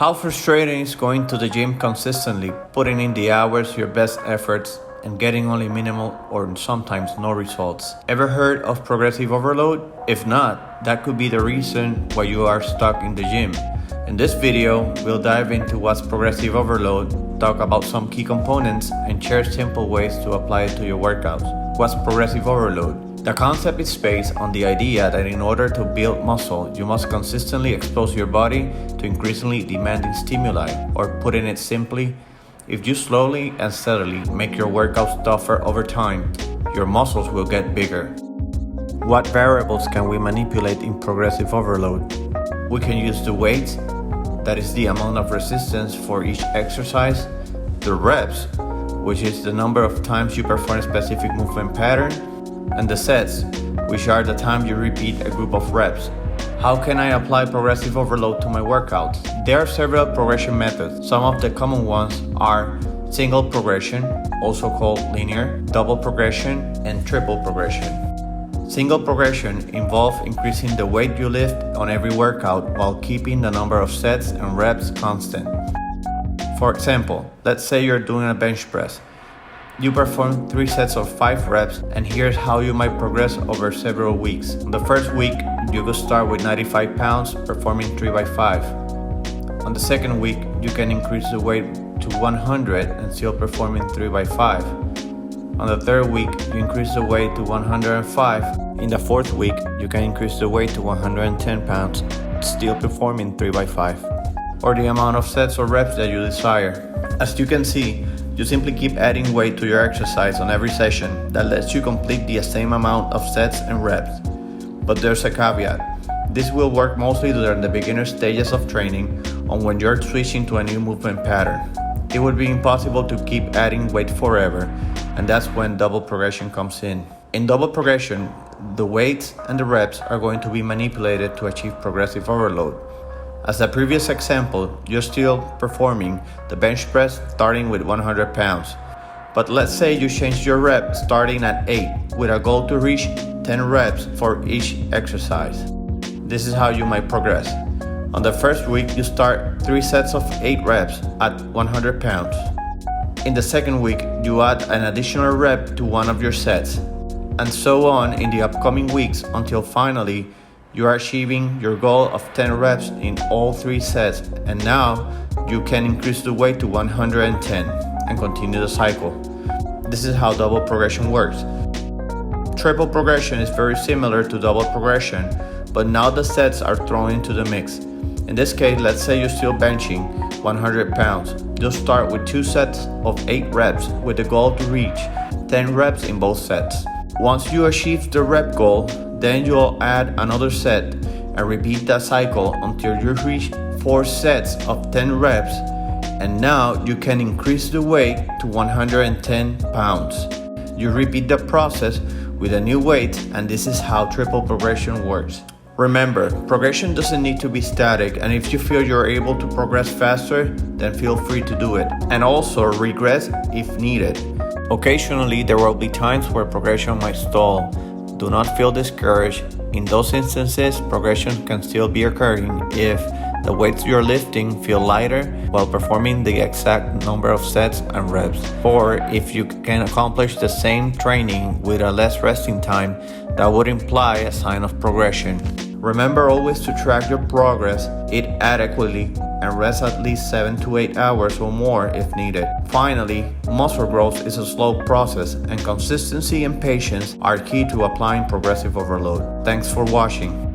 How frustrating is going to the gym consistently, putting in the hours, your best efforts, and getting only minimal or sometimes no results. Ever heard of progressive overload? If not, that could be the reason why you are stuck in the gym. In this video, we'll dive into what's progressive overload, talk about some key components, and share simple ways to apply it to your workouts. What's progressive overload? The concept is based on the idea that in order to build muscle, you must consistently expose your body to increasingly demanding stimuli, or putting it simply, if you slowly and steadily make your workouts tougher over time, your muscles will get bigger. What variables can we manipulate in progressive overload? We can use the weight, that is the amount of resistance for each exercise, the reps, which is the number of times you perform a specific movement pattern, and the sets, which are the time you repeat a group of reps. How can I apply progressive overload to my workouts? There are several progression methods. Some of the common ones are single progression, also called linear, double progression, and triple progression. Single progression involves increasing the weight you lift on every workout while keeping the number of sets and reps constant. For example, let's say you're doing a bench press. You perform 3 sets of 5 reps, and here's how you might progress over several weeks. On the first week, you could start with 95 pounds, performing 3 by 5. On the second week, you can increase the weight to 100 and still performing 3 by 5. On the third week, you increase the weight to 105. In the fourth week, you can increase the weight to 110 pounds, still performing 3 by 5, or the amount of sets or reps that you desire. As you can see, you simply keep adding weight to your exercise on every session. That lets you complete the same amount of sets and reps. But there's a caveat. This will work mostly during the beginner stages of training or when you're switching to a new movement pattern. It would be impossible to keep adding weight forever, and that's when double progression comes in. In double progression, the weights and the reps are going to be manipulated to achieve progressive overload. As the previous example, you're still performing the bench press starting with 100 pounds. But let's say you change your rep starting at 8 with a goal to reach 10 reps for each exercise. This is how you might progress. On the first week, you start 3 sets of 8 reps at 100 pounds. In the second week, you add an additional rep to one of your sets, and so on in the upcoming weeks until finally you are achieving your goal of 10 reps in all 3 sets, and now you can increase the weight to 110 and continue the cycle. This is how double progression works. Triple progression is very similar to double progression, but now the sets are thrown into the mix. In this case, let's say you're still benching 100 pounds. You'll start with 2 sets of 8 reps with the goal to reach 10 reps in both sets. Once you achieve the rep goal, then you'll add another set and repeat that cycle until you reach 4 sets of 10 reps, and now you can increase the weight to 110 pounds. You repeat the process with a new weight, and this is how triple progression works. Remember, progression doesn't need to be static, and if you feel you're able to progress faster, then feel free to do it, and also regress if needed. Occasionally, there will be times where progression might stall. Do not feel discouraged. In those instances, progression can still be occurring if the weights you're lifting feel lighter while performing the exact number of sets and reps, or if you can accomplish the same training with a less resting time, that would imply a sign of progression. Remember always to track your progress, eat adequately, and rest at least 7 to 8 hours or more if needed. Finally, muscle growth is a slow process, and consistency and patience are key to applying progressive overload. Thanks for watching.